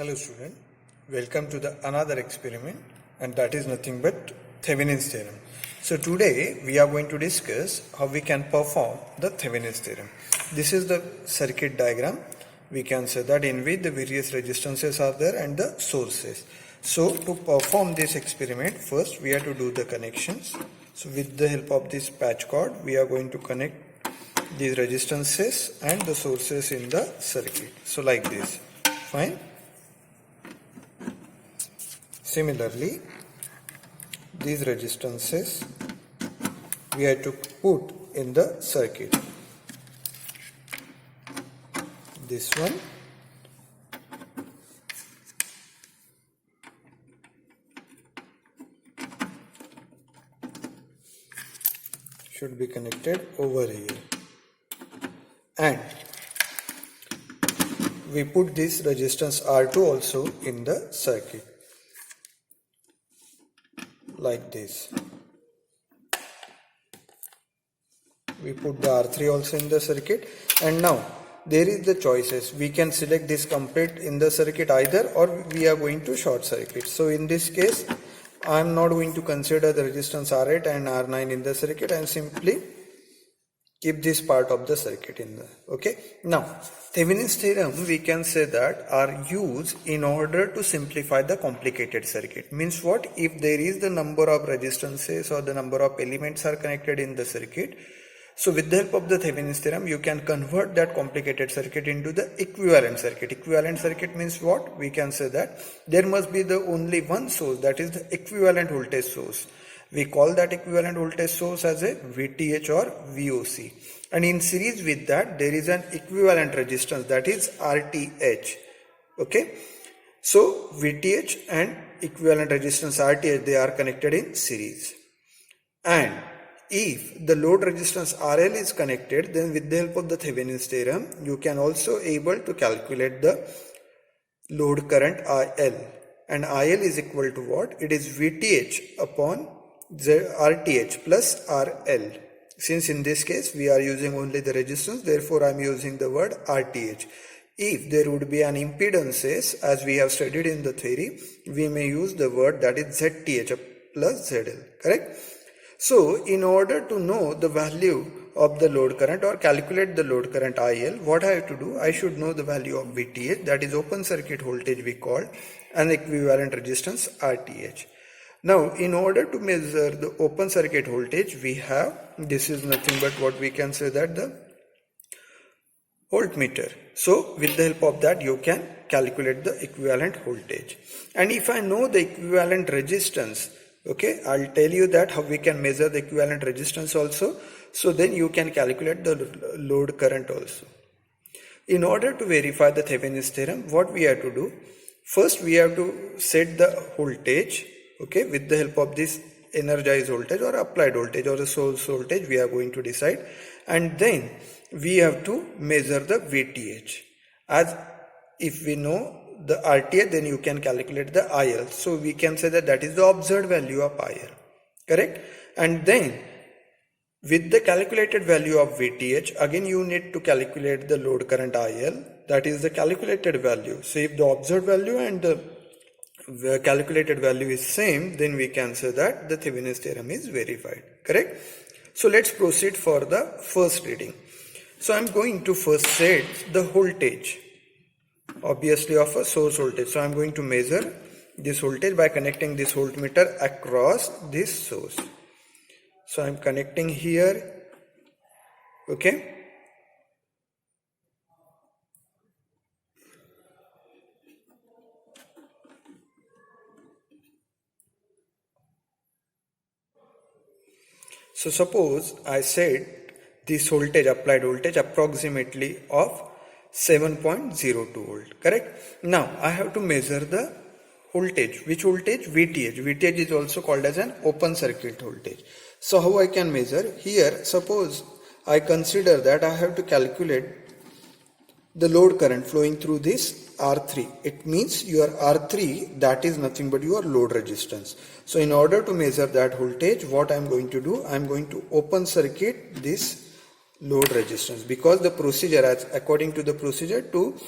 Hello student, welcome to the another experiment, and that is nothing but Thevenin's theorem. So today we are going to discuss how we can perform the Thevenin's theorem. This is the circuit diagram. We can say that in which the various resistances are there and the sources. So to perform this experiment, first we have to do the connections. So with the help of this patch cord, we are going to connect these resistances and the sources in the circuit. So like this, fine. Similarly, these resistances we have to put in the circuit. This one, should be connected over here, and we put this resistance R2 also in the circuit. Like this. We put the R3 also in the circuit, and now there is the choices. We can select this complete in the circuit either, or we are going to short circuit. So in this case, I am not going to consider the resistance R8 and R9 in the circuit, and simply keep this part of the circuit in the, okay. Now, Thevenin's theorem, we can say that are used in order to simplify the complicated circuit. Means what? If there is the number of resistances or the number of elements are connected in the circuit, so with the help of the Thevenin's theorem, you can convert that complicated circuit into the equivalent circuit. Equivalent circuit means what? We can say that there must be the only one source, that is the equivalent voltage source. We call that equivalent voltage source as a VTH or VOC. And in series with that, there is an equivalent resistance, that is RTH. Okay. So VTH and equivalent resistance RTH, they are connected in series. And if the load resistance RL is connected, then with the help of the Thevenin's theorem, you can also able to calculate the load current IL. And IL is equal to what? It is VTH upon RTH plus RL. Since in this case we are using only the resistance, therefore I am using the word RTH. If there would be an impedances, as we have studied in the theory, we may use the word that is ZTH plus ZL, correct? So in order to know the value of the load current or calculate the load current IL, what I have to do? I should know the value of VTH, that is open circuit voltage we call, and equivalent resistance RTH. Now, in order to measure the open circuit voltage, we have, this is nothing but what we can say that the voltmeter. So, with the help of that, you can calculate the equivalent voltage. And if I know the equivalent resistance, okay, I'll tell you that how we can measure the equivalent resistance also. So, then you can calculate the load current also. In order to verify the Thevenin's theorem, what we have to do? First, we have to set the voltage. Okay, with the help of this energized voltage or applied voltage or the source voltage, we are going to decide, and then we have to measure the VTH. As if we know the RTH, then you can calculate the IL. So we can say that that is the observed value of IL, correct? And then with the calculated value of VTH, again you need to calculate the load current IL, that is the calculated value. So if the observed value and the calculated value is same, then we can say that the Thevenin's theorem is verified, correct? So let's proceed for the first reading. So I'm going to first set the voltage, obviously of a source voltage. So I'm going to measure this voltage by connecting this voltmeter across this source. So I'm connecting here, okay? So suppose I set this voltage, applied voltage, approximately of 7.02 volt, correct? Now I have to measure the voltage. Which voltage? VTH. VTH is also called as an open circuit voltage. So how I can measure? Here, suppose I consider that I have to calculate the load current flowing through this R3. It means your R3, that is nothing but your load resistance. So in order to measure that voltage, what I am going to do, I am going to open circuit this load resistance, because the procedure, as according to the procedure, to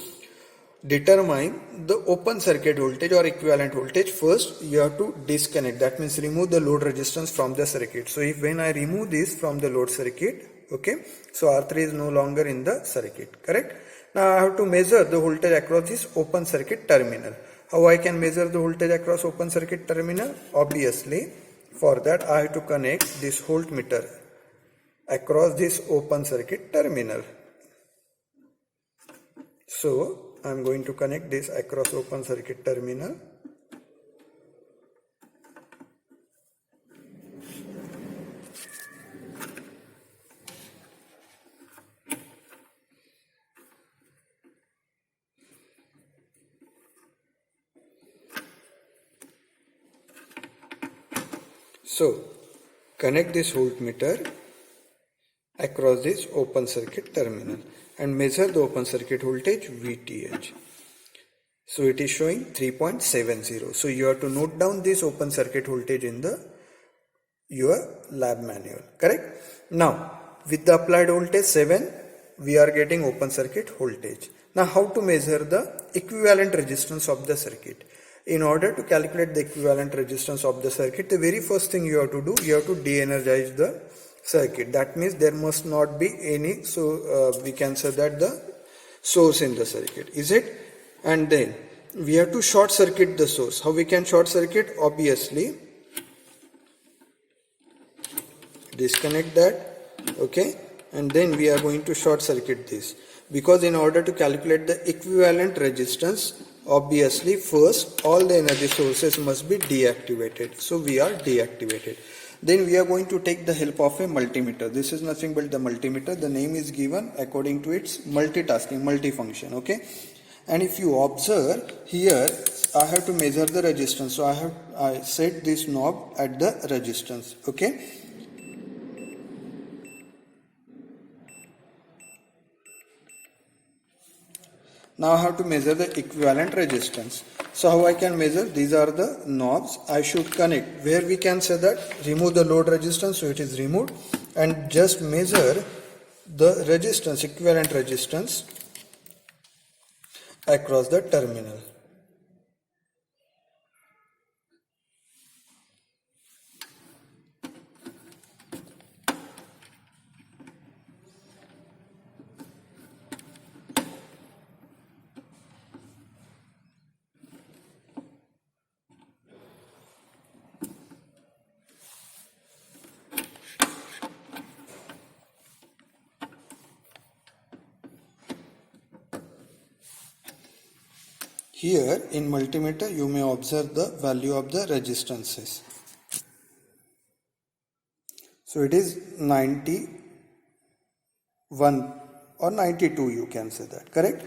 determine the open circuit voltage or equivalent voltage. First you have to disconnect, that means remove the load resistance from the circuit. So if when I remove this from the load circuit, okay, so R3 is no longer in the circuit, correct? Now I have to measure the voltage across this open circuit terminal. How I can measure the voltage across open circuit terminal? Obviously for that I have to connect this voltmeter across this open circuit terminal. So I am going to connect this across open circuit terminal. So connect this voltmeter across this open circuit terminal and measure the open circuit voltage VTH. So it is showing 3.70. So you have to note down this open circuit voltage in your lab manual, correct? Now with the applied voltage 7, we are getting open circuit voltage. Now how to measure the equivalent resistance of the circuit? In order to calculate the equivalent resistance of the circuit, the very first thing you have to do, you have to de-energize the circuit. That means there must not be any, so we can say that the source in the circuit, is it? And then we have to short circuit the source. How we can short circuit? Obviously disconnect that, okay, and then we are going to short circuit this, because in order to calculate the equivalent resistance, obviously first all the energy sources must be deactivated. So we are deactivated. Then we are going to take the help of a multimeter. This is nothing but the multimeter. The name is given according to its multitasking, multifunction, okay. And if you observe here, I have to measure the resistance. So I set this knob at the resistance, okay. Now I have to measure the equivalent resistance. So how I can measure? These are the knobs I should connect. Where we can say that remove the load resistance, so it is removed, and just measure the resistance, equivalent resistance across the terminal. Here in multimeter you may observe the value of the resistances. So it is 91 or 92, you can say that, correct?